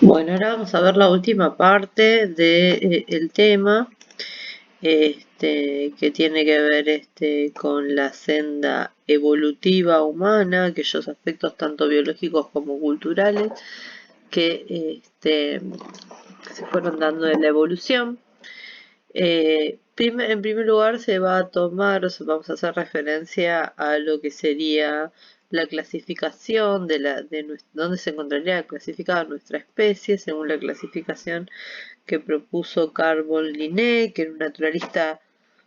Bueno, ahora vamos a ver la última parte del tema, que tiene que ver con la senda evolutiva humana, aquellos aspectos tanto biológicos como culturales que se fueron dando en la evolución. En primer lugar se va a tomar, o sea, vamos a hacer referencia a lo que sería la clasificación dónde se encontraría clasificada nuestra especie, según la clasificación que propuso Carl von Linné, que era un naturalista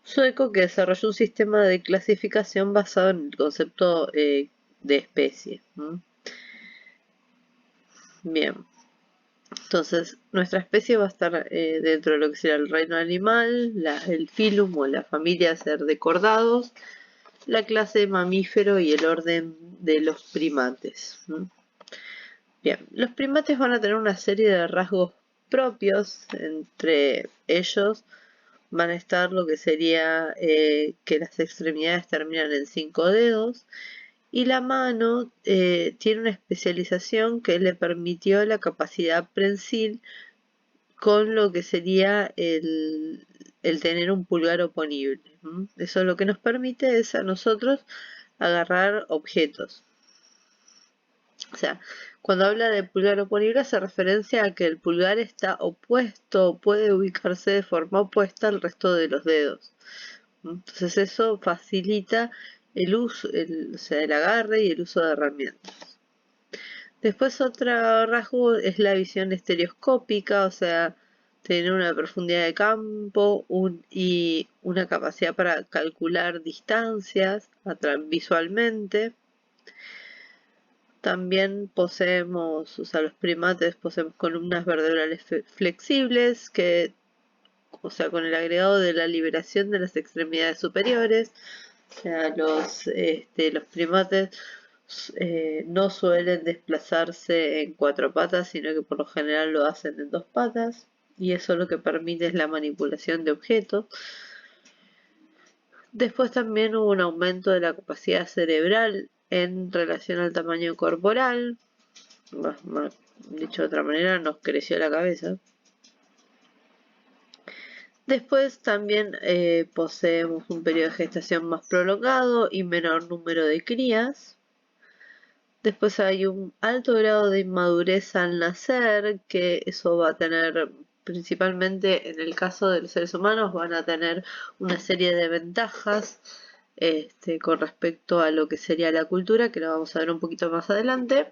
sueco que desarrolló un sistema de clasificación basado en el concepto de especie. Bien. Entonces, nuestra especie va a estar dentro de lo que sería el reino animal, el filum o la familia a ser decordados, la clase de mamífero y el orden de los primates. Bien, los primates van a tener una serie de rasgos propios, entre ellos van a estar lo que sería que las extremidades terminan en 5 dedos y la mano tiene una especialización que le permitió la capacidad prensil con lo que sería el tener un pulgar oponible. Eso lo que nos permite es a nosotros agarrar objetos. O sea, cuando habla de pulgar oponible hace referencia a que el pulgar está opuesto, puede ubicarse de forma opuesta al resto de los dedos. Entonces eso facilita el uso, o sea, el agarre y el uso de herramientas. Después otro rasgo es la visión estereoscópica, o sea, tener una profundidad de campo y una capacidad para calcular distancias visualmente. También poseemos, o sea, los primates poseemos columnas vertebrales flexibles que, o sea, con el agregado de la liberación de las extremidades superiores, o sea, los primates no suelen desplazarse en 4 patas, sino que por lo general lo hacen en 2 patas, y eso lo que permite es la manipulación de objetos. Después también hubo un aumento de la capacidad cerebral en relación al tamaño corporal. Dicho de otra manera, nos creció la cabeza. Después también poseemos un periodo de gestación más prolongado y menor número de crías. Después hay un alto grado de inmadurez al nacer, que eso va a tener, principalmente en el caso de los seres humanos, van a tener una serie de ventajas con respecto a lo que sería la cultura, que lo vamos a ver un poquito más adelante,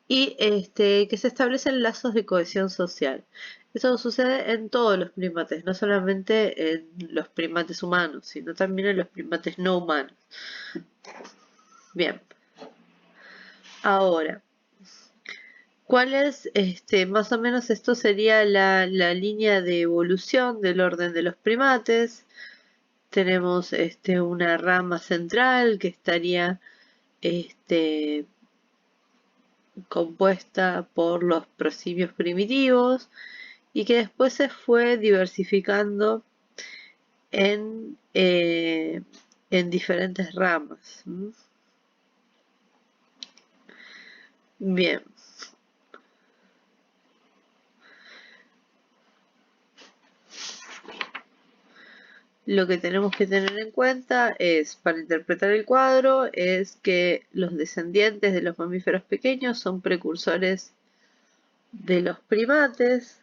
y que se establecen lazos de cohesión social. Eso sucede en todos los primates, no solamente en los primates humanos, sino también en los primates no humanos. Bien, ahora, ¿cuál es, más o menos esto sería la línea de evolución del orden de los primates? Tenemos una rama central que estaría este, compuesta por los prosimios primitivos y que después se fue diversificando en diferentes ramas. Bien, lo que tenemos que tener en cuenta es, para interpretar el cuadro, es que los descendientes de los mamíferos pequeños son precursores de los primates,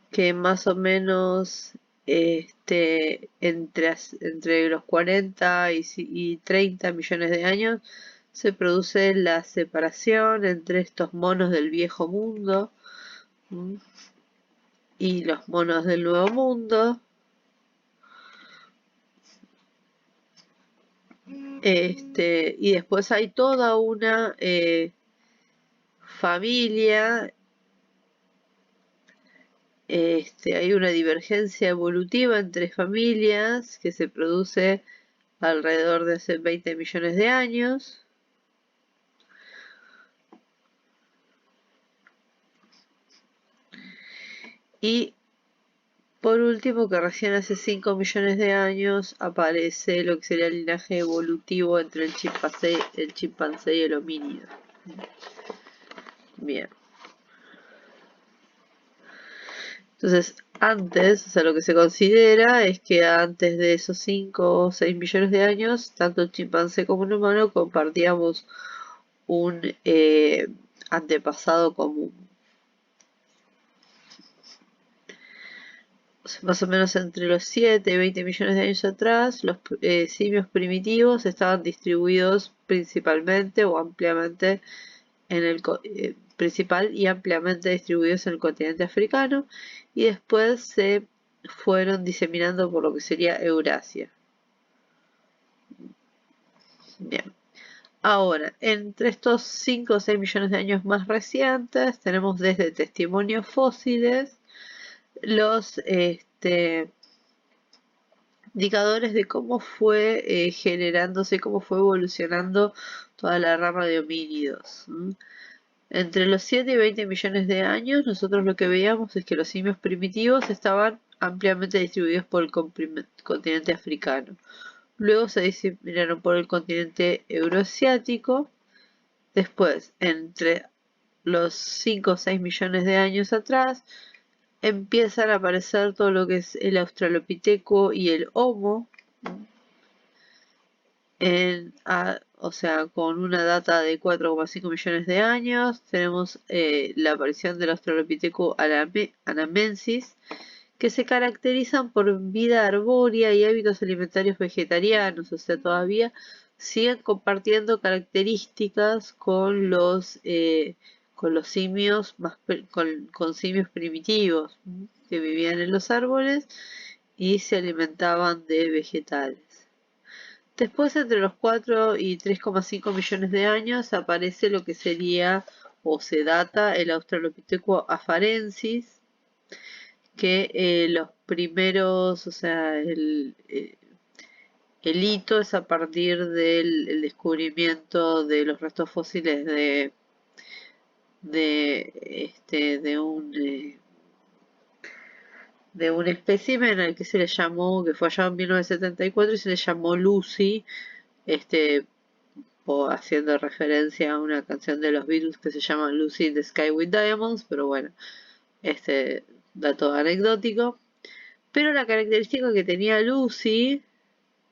que más o menos entre los 40 y 30 millones de años se produce la separación entre estos monos del viejo mundo y los monos del nuevo mundo. Y después hay toda una familia, hay una divergencia evolutiva entre familias que se produce alrededor de hace 20 millones de años. Y por último, que recién hace 5 millones de años aparece lo que sería el linaje evolutivo entre el chimpancé y el homínido. Bien. Entonces, antes, o sea, lo que se considera es que antes de esos 5 o 6 millones de años, tanto el chimpancé como el humano compartíamos un antepasado común. O sea, más o menos entre los 7 y 20 millones de años atrás, los simios primitivos estaban distribuidos principalmente o ampliamente en el principal y ampliamente distribuidos en el continente africano, y después se fueron diseminando por lo que sería Eurasia. Bien. Ahora, entre estos 5 o 6 millones de años más recientes, tenemos desde testimonios fósiles los indicadores de cómo fue generándose, cómo fue evolucionando toda la rama de homínidos. Entre los 7 y 20 millones de años, nosotros lo que veíamos es que los simios primitivos estaban ampliamente distribuidos por el continente africano. Luego se diseminaron por el continente euroasiático. Después, entre los 5 o 6 millones de años atrás, empiezan a aparecer todo lo que es el Australopiteco y el Homo, o sea, con una data de 4,5 millones de años. Tenemos la aparición del Australopithecus anamensis, que se caracterizan por vida arbórea y hábitos alimentarios vegetarianos, o sea, todavía siguen compartiendo características con los simios con simios primitivos que vivían en los árboles y se alimentaban de vegetales. Después, entre los 4 y 3,5 millones de años, aparece lo que sería, o se data, el Australopithecus afarensis, que los primeros, o sea, el hito es a partir del descubrimiento de los restos fósiles de un espécimen al que se le llamó, que fue hallado en 1974 y se le llamó Lucy, este, o haciendo referencia a una canción de los Beatles que se llama Lucy in the Sky with Diamonds, pero bueno, dato anecdótico. Pero la característica que tenía Lucy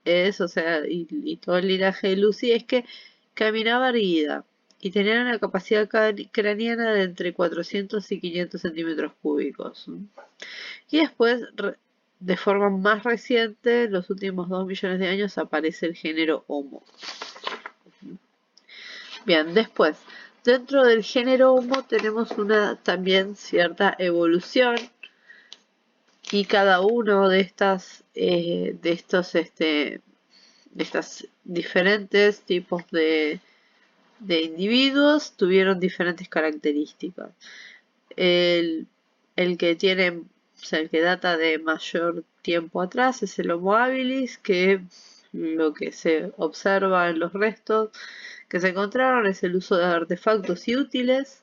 es, o sea, y todo el linaje de Lucy es que caminaba erguida y tenía una capacidad craneana de entre 400 y 500 centímetros cúbicos. Y después, de forma más reciente, en los últimos 2 millones de años, aparece el género Homo. Bien, después, dentro del género Homo tenemos una también cierta evolución, y cada uno de estos diferentes tipos de individuos tuvieron diferentes características. El que tiene, o sea, el que data de mayor tiempo atrás es el Homo habilis, que lo que se observa en los restos que se encontraron es el uso de artefactos y útiles.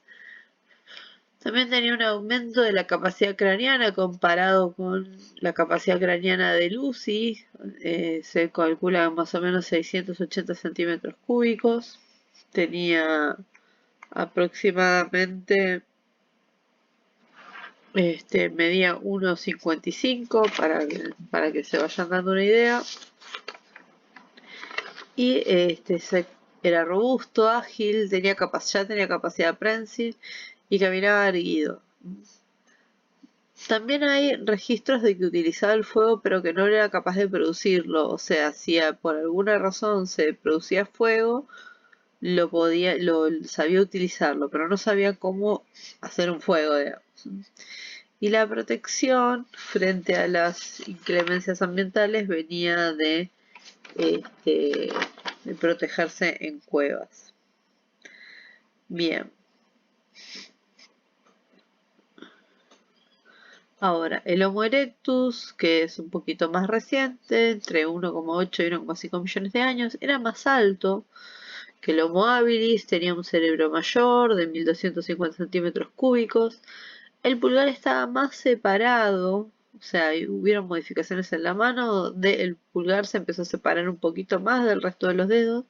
También tenía un aumento de la capacidad craneana comparado con la capacidad craneana de Lucy. Se calcula más o menos 680 centímetros cúbicos. Tenía aproximadamente, medía 1,55 para que se vayan dando una idea. Y era robusto, ágil, ya tenía capacidad prensil y caminaba erguido. También hay registros de que utilizaba el fuego pero que no era capaz de producirlo, o sea, si por alguna razón se producía fuego, lo sabía utilizarlo, pero no sabía cómo hacer un fuego, digamos. Y la protección frente a las inclemencias ambientales venía de protegerse en cuevas. Bien. Ahora, el Homo erectus, que es un poquito más reciente, entre 1,8 y 1,5 millones de años, era más alto que el Homo habilis, tenía un cerebro mayor de 1250 centímetros cúbicos. El pulgar estaba más separado, o sea, hubieron modificaciones en la mano, donde el pulgar se empezó a separar un poquito más del resto de los dedos.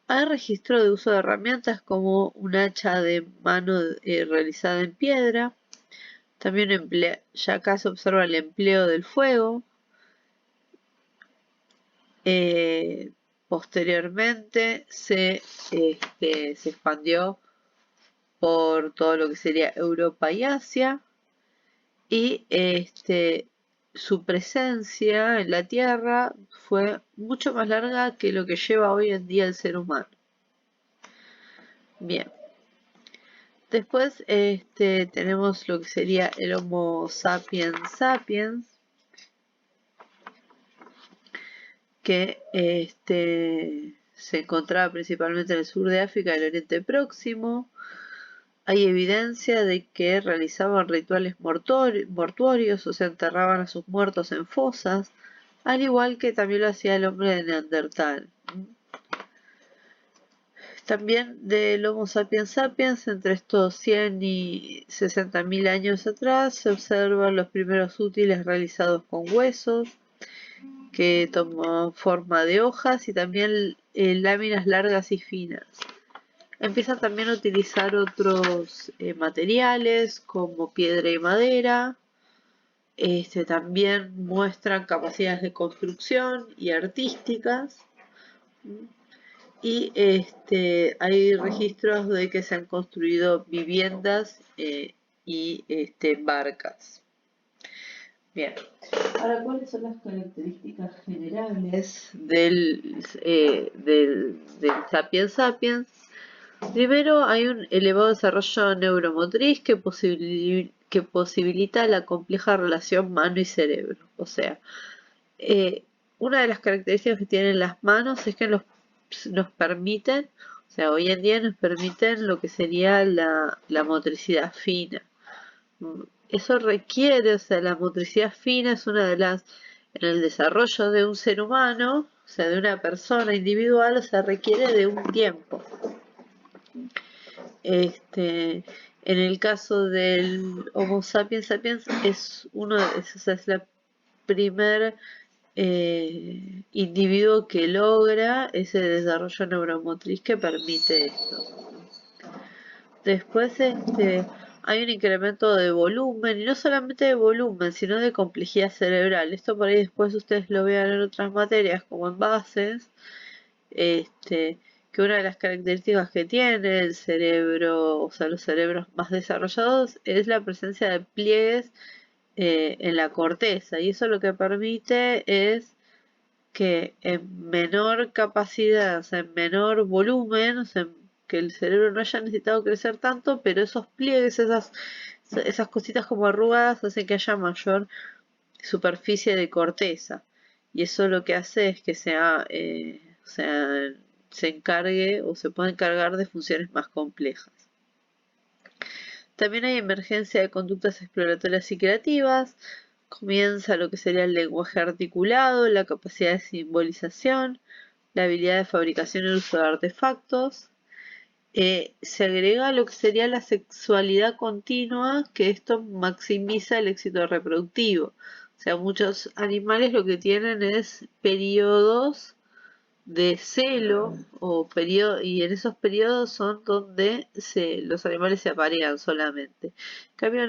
Hay registro de uso de herramientas como un hacha de mano realizada en piedra. También ya acá se observa el empleo del fuego. Posteriormente se expandió por todo lo que sería Europa y Asia. Y su presencia en la Tierra fue mucho más larga que lo que lleva hoy en día el ser humano. Bien. Después tenemos lo que sería el Homo sapiens sapiens, que se encontraba principalmente en el sur de África y el Oriente Próximo. Hay evidencia de que realizaban rituales mortuorios, o sea, enterraban a sus muertos en fosas, al igual que también lo hacía el hombre de Neandertal. También del Homo sapiens sapiens, entre estos 100 y 60.000 años atrás, se observan los primeros útiles realizados con huesos, que toman forma de hojas y también láminas largas y finas. Empiezan también a utilizar otros materiales como piedra y madera. También muestran capacidades de construcción y artísticas. Y hay registros de que se han construido viviendas y barcas. Bien, ahora, ¿cuáles son las características generales del Sapiens Sapiens? Primero, hay un elevado desarrollo neuromotriz que posibilita la compleja relación mano y cerebro. O sea, una de las características que tienen las manos es que nos permiten, o sea, hoy en día nos permiten lo que sería la motricidad fina. Eso requiere, o sea, la motricidad fina es una de las, en el desarrollo de un ser humano, o sea, de una persona individual, o sea, requiere de un tiempo. En el caso del Homo sapiens sapiens es es la primer individuo que logra ese desarrollo neuromotriz que permite esto. Después hay un incremento de volumen, y no solamente de volumen, sino de complejidad cerebral. Esto por ahí después ustedes lo vean en otras materias, como en bases, que una de las características que tiene el cerebro, o sea, los cerebros más desarrollados, es la presencia de pliegues en la corteza, y eso lo que permite es que en menor capacidad, o sea, en menor volumen, o sea, que el cerebro no haya necesitado crecer tanto, pero esos pliegues, esas cositas como arrugadas, hacen que haya mayor superficie de corteza. Y eso lo que hace es que o sea, se encargue o se puede encargar de funciones más complejas. También hay emergencia de conductas exploratorias y creativas. Comienza lo que sería el lenguaje articulado, la capacidad de simbolización, la habilidad de fabricación y uso de artefactos. Se agrega lo que sería la sexualidad continua, que esto maximiza el éxito reproductivo. O sea, muchos animales lo que tienen es periodos de celo y en esos periodos son donde los animales se aparean solamente. En cambio,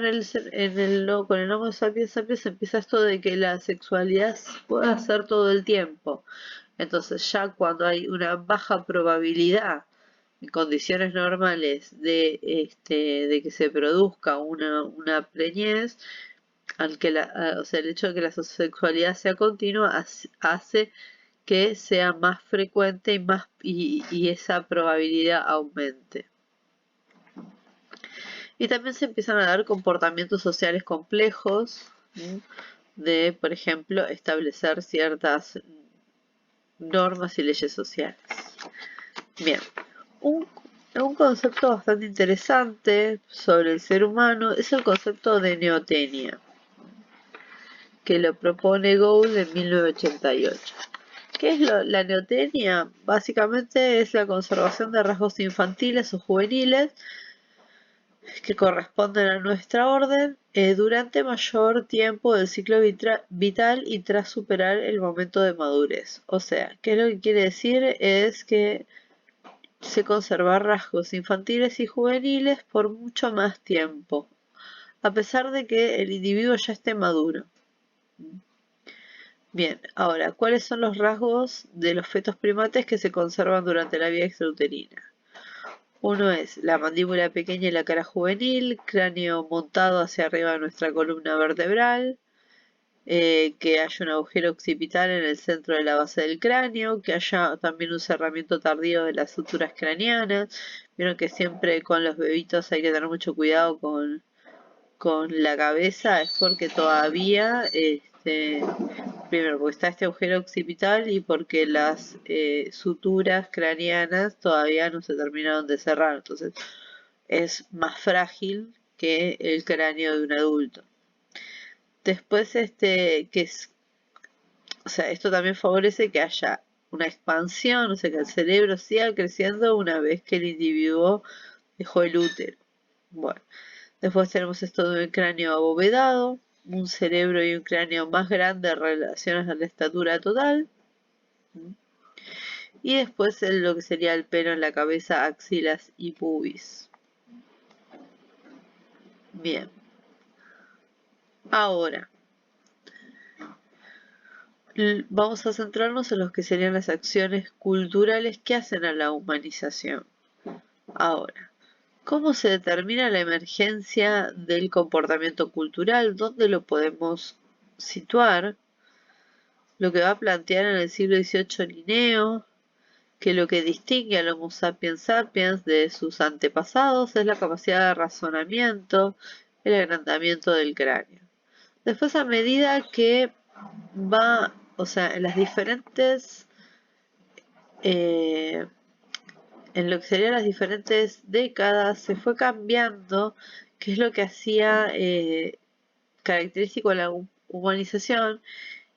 con el Homo sapiens sapiens empieza esto de que la sexualidad puede ser todo el tiempo. Entonces, ya cuando hay una baja probabilidad en condiciones normales de que se produzca una preñez, o sea, el hecho de que la sexualidad sea continua hace que sea más frecuente y esa probabilidad aumente. Y también se empiezan a dar comportamientos sociales complejos, de, por ejemplo, establecer ciertas normas y leyes sociales. Bien, un concepto bastante interesante sobre el ser humano es el concepto de neotenia, que lo propone Gould en 1988. ¿Qué es la neotenia? Básicamente es la conservación de rasgos infantiles o juveniles que corresponden a nuestra orden durante mayor tiempo del ciclo vital y tras superar el momento de madurez. O sea, ¿qué es lo que quiere decir? Es que se conservan rasgos infantiles y juveniles por mucho más tiempo, a pesar de que el individuo ya esté maduro. Bien, ahora, ¿cuáles son los rasgos de los fetos primates que se conservan durante la vida extrauterina? Uno es la mandíbula pequeña y la cara juvenil, cráneo montado hacia arriba de nuestra columna vertebral, que haya un agujero occipital en el centro de la base del cráneo, que haya también un cerramiento tardío de las suturas craneanas. Vieron que siempre con los bebitos hay que tener mucho cuidado con la cabeza, es porque todavía, primero porque está este agujero occipital y porque las suturas craneanas todavía no se terminaron de cerrar, entonces es más frágil que el cráneo de un adulto. Después, o sea, esto también favorece que haya una expansión, o sea, que el cerebro siga creciendo una vez que el individuo dejó el útero. Bueno, después tenemos esto del cráneo abovedado, un cerebro y un cráneo más grande en relación a la estatura total. Y después lo que sería el pelo en la cabeza, axilas y pubis. Bien. Ahora, vamos a centrarnos en lo que serían las acciones culturales que hacen a la humanización. Ahora, ¿cómo se determina la emergencia del comportamiento cultural? ¿Dónde lo podemos situar? Lo que va a plantear en el siglo XVIII Linneo, que lo que distingue al Homo sapiens sapiens de sus antepasados es la capacidad de razonamiento, el agrandamiento del cráneo. Después, a medida que va, o sea, en las diferentes, en lo que serían las diferentes décadas, se fue cambiando qué es lo que hacía característico a la humanización.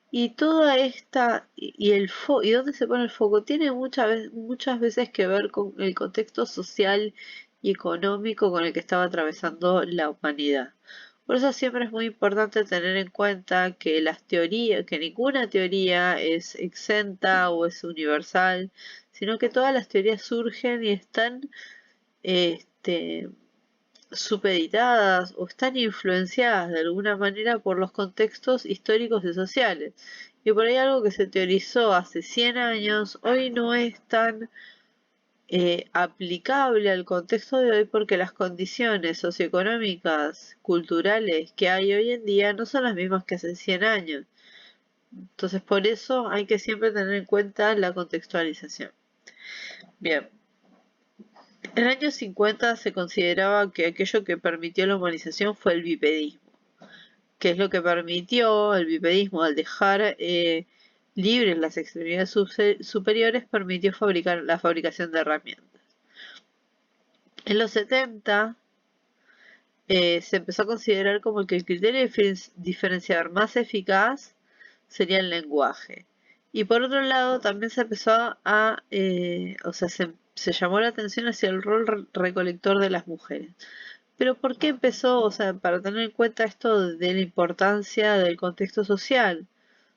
Y toda esta, y dónde se pone el foco, tiene muchas veces que ver con el contexto social y económico con el que estaba atravesando la humanidad. Por eso siempre es muy importante tener en cuenta que las teorías, que ninguna teoría es exenta o es universal, sino que todas las teorías surgen y están este, supeditadas o están influenciadas de alguna manera por los contextos históricos y sociales. Y por ahí algo que se teorizó hace 100 años, hoy no es tan aplicable al contexto de hoy porque las condiciones socioeconómicas, culturales que hay hoy en día no son las mismas que hace 100 años. Entonces por eso hay que siempre tener en cuenta la contextualización. Bien. En el año 50 se consideraba que aquello que permitió la humanización fue el bipedismo, que es lo que permitió el bipedismo al dejar libres las extremidades superiores, permitió la fabricación de herramientas. En los 70 se empezó a considerar como que el criterio diferenciador más eficaz sería el lenguaje. Y por otro lado, también se empezó o sea, se llamó la atención hacia el rol recolector de las mujeres. Pero ¿por qué empezó? O sea, para tener en cuenta esto de la importancia del contexto social.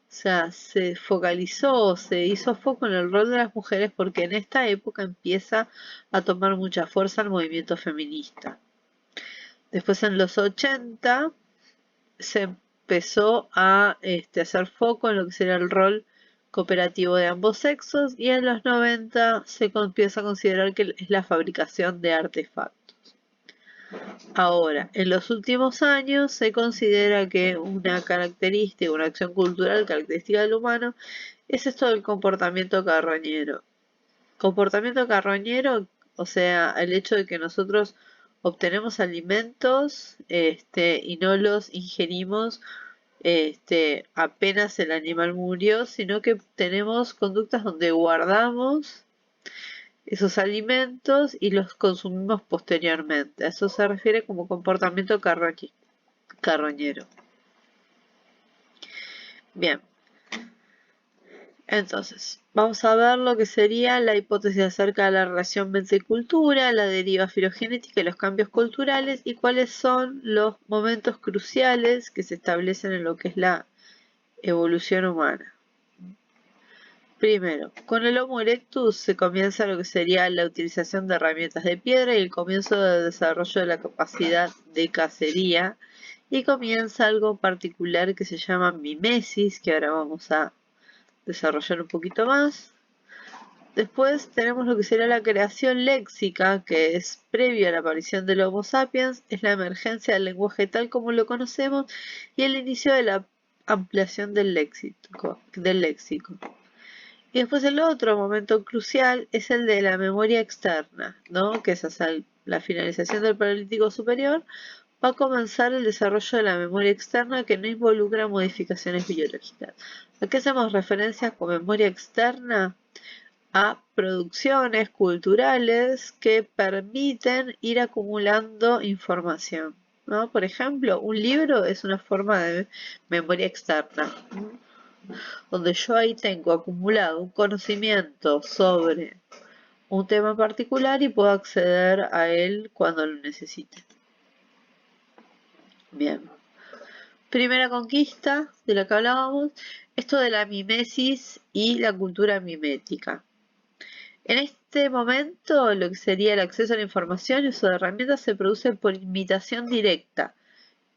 O sea, se focalizó, se hizo foco en el rol de las mujeres porque en esta época empieza a tomar mucha fuerza el movimiento feminista. Después en los 80 se empezó a hacer foco en lo que sería el rol cooperativo de ambos sexos y en los 90 se empieza a considerar que es la fabricación de artefactos. Ahora, en los últimos años se considera que una característica, una acción cultural característica del humano es esto del comportamiento carroñero. Comportamiento carroñero, o sea, el hecho de que nosotros obtenemos alimentos y no los ingerimos apenas el animal murió, sino que tenemos conductas donde guardamos esos alimentos y los consumimos posteriormente. A eso se refiere como comportamiento carroñero. Bien. Entonces, vamos a ver lo que sería la hipótesis acerca de la relación mente y cultura, la deriva filogenética y los cambios culturales y cuáles son los momentos cruciales que se establecen en lo que es la evolución humana. Primero, con el Homo erectus se comienza lo que sería la utilización de herramientas de piedra y el comienzo del desarrollo de la capacidad de cacería, y comienza algo particular que se llama mimesis, que ahora vamos a desarrollar un poquito más. Después tenemos lo que sería la creación léxica, que es previo a la aparición del Homo sapiens, es la emergencia del lenguaje tal como lo conocemos y el inicio de la ampliación del léxico. Y después el otro momento crucial es el de la memoria externa, ¿no? Que es hasta la finalización del Paleolítico Superior, va a comenzar el desarrollo de la memoria externa que no involucra modificaciones biológicas. ¿A qué hacemos referencia con memoria externa? A producciones culturales que permiten ir acumulando información, ¿no? Por ejemplo, un libro es una forma de memoria externa, donde yo ahí tengo acumulado un conocimiento sobre un tema particular y puedo acceder a él cuando lo necesite. Bien. Primera conquista de la que hablábamos, esto de la mimesis y la cultura mimética. En este momento, lo que sería el acceso a la información y uso de herramientas se produce por imitación directa,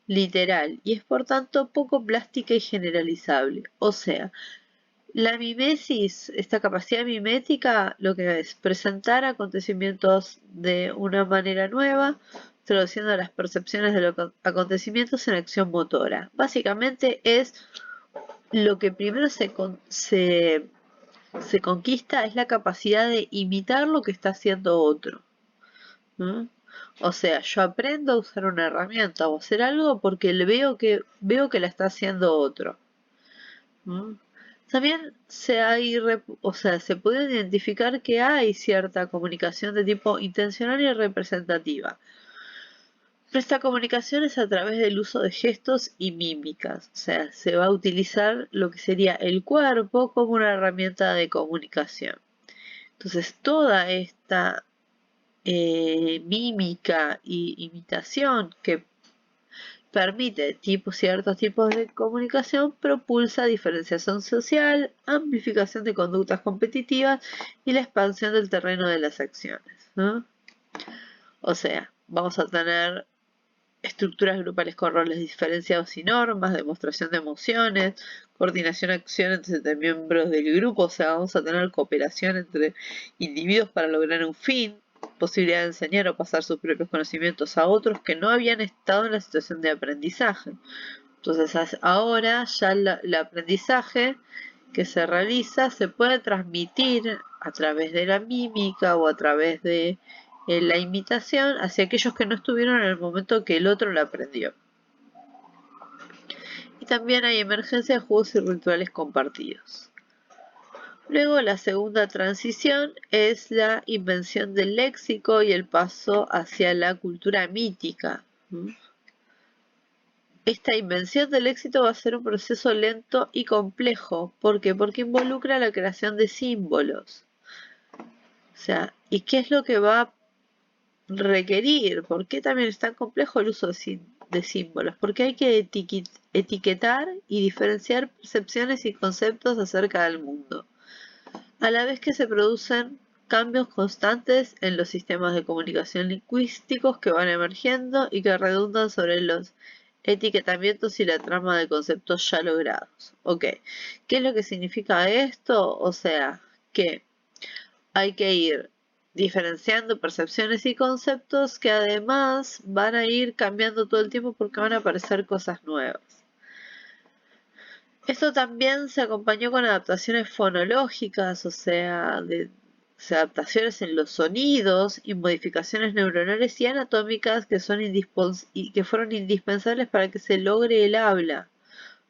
literal, y es por tanto poco plástica y generalizable. O sea, la mimesis, esta capacidad mimética, lo que es presentar acontecimientos de una manera nueva, traduciendo las percepciones de los acontecimientos en acción motora. Básicamente es lo que primero se conquista, es la capacidad de imitar lo que está haciendo otro. ¿No? O sea, yo aprendo a usar una herramienta o hacer algo porque veo que la está haciendo otro. ¿No? También se puede identificar que hay cierta comunicación de tipo intencional y representativa. Esta comunicación es a través del uso de gestos y mímicas, o sea, se va a utilizar lo que sería el cuerpo como una herramienta de comunicación. Entonces, toda esta mímica y imitación que permite ciertos tipos de comunicación, propulsa diferenciación social, amplificación de conductas competitivas y la expansión del terreno de las acciones, ¿no? O sea, vamos a tener estructuras grupales con roles diferenciados y normas, demostración de emociones, coordinación acción entre miembros del grupo, o sea, vamos a tener cooperación entre individuos para lograr un fin, posibilidad de enseñar o pasar sus propios conocimientos a otros que no habían estado en la situación de aprendizaje. Entonces ahora ya el aprendizaje que se realiza se puede transmitir a través de la mímica o a través de la imitación hacia aquellos que no estuvieron en el momento que el otro lo aprendió. Y también hay emergencia de juegos y rituales compartidos. Luego la segunda transición es la invención del léxico y el paso hacia la cultura mítica. Esta invención del éxito va a ser un proceso lento y complejo. ¿Por qué? Porque involucra la creación de símbolos. O sea, ¿y qué es lo que va a requerir? ¿Por qué también es tan complejo el uso de símbolos? Porque hay que etiquetar y diferenciar percepciones y conceptos acerca del mundo, a la vez que se producen cambios constantes en los sistemas de comunicación lingüísticos que van emergiendo y que redundan sobre los etiquetamientos y la trama de conceptos ya logrados. Ok, ¿qué es lo que significa esto? O sea, que hay que ir diferenciando percepciones y conceptos que además van a ir cambiando todo el tiempo porque van a aparecer cosas nuevas. Esto también se acompañó con adaptaciones fonológicas, o sea, adaptaciones en los sonidos y modificaciones neuronales y anatómicas que fueron indispensables para que se logre el habla.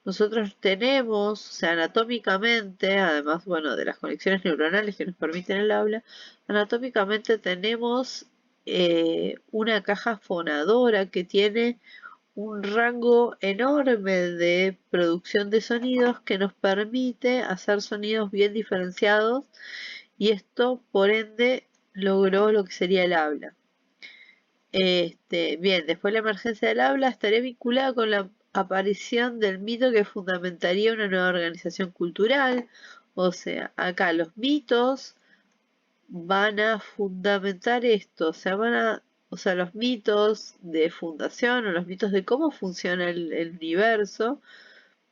Nosotros tenemos, o sea, anatómicamente, además, bueno, de las conexiones neuronales que nos permiten el habla, anatómicamente tenemos una caja fonadora que tiene un rango enorme de producción de sonidos que nos permite hacer sonidos bien diferenciados, y esto, por ende, logró lo que sería el habla. Bien, después la emergencia del habla estaría vinculada con la aparición del mito que fundamentaría una nueva organización cultural, O sea, acá los mitos van a fundamentar esto, o sea, los mitos de fundación o los mitos de cómo funciona el universo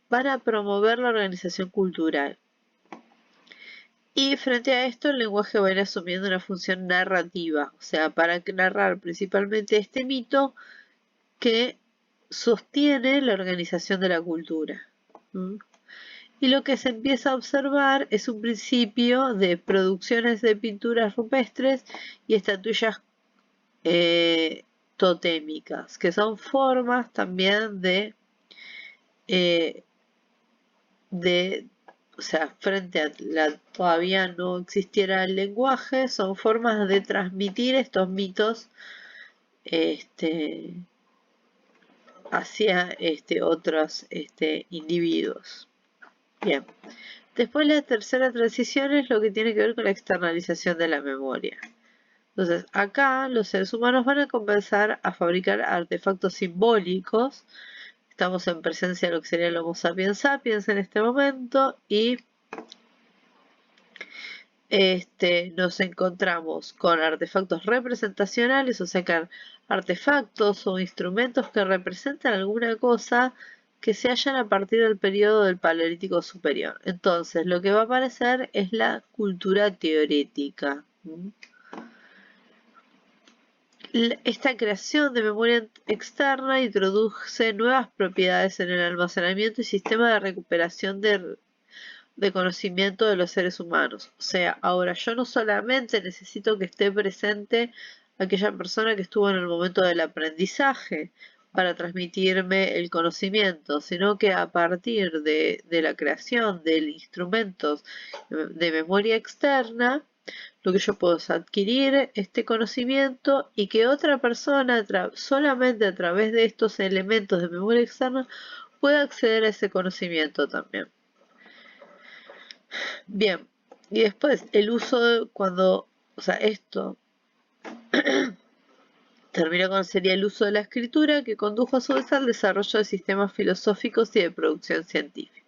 van a promover la organización cultural. Y frente a esto, el lenguaje va a ir asumiendo una función narrativa, o sea, para narrar principalmente este mito que sostiene la organización de la cultura. ¿Mm? Y lo que se empieza a observar es un principio de producciones de pinturas rupestres y estatuillas totémicas, que son formas también eh, o sea, frente a todavía no existiera el lenguaje, son formas de transmitir estos mitos este, hacia otros individuos. Bien. Después la tercera transición es lo que tiene que ver con la externalización de la memoria. Entonces, acá los seres humanos van a comenzar a fabricar artefactos simbólicos. Estamos en presencia de lo que sería el Homo sapiens sapiens en este momento y nos encontramos con artefactos representacionales, o sea que artefactos o instrumentos que representan alguna cosa que se hallan a partir del periodo del Paleolítico Superior. Entonces, lo que va a aparecer es la cultura teorética. Esta creación de memoria externa introduce nuevas propiedades en el almacenamiento y sistema de recuperación de conocimiento de los seres humanos. O sea, ahora yo no solamente necesito que esté presente aquella persona que estuvo en el momento del aprendizaje para transmitirme el conocimiento, sino que a partir de la creación de instrumentos de memoria externa, lo que yo puedo es adquirir este conocimiento y que otra persona solamente a través de estos elementos de memoria externa pueda acceder a ese conocimiento también. Bien, y después el uso o sea, esto terminó con sería el uso de la escritura que condujo a su vez al desarrollo de sistemas filosóficos y de producción científica.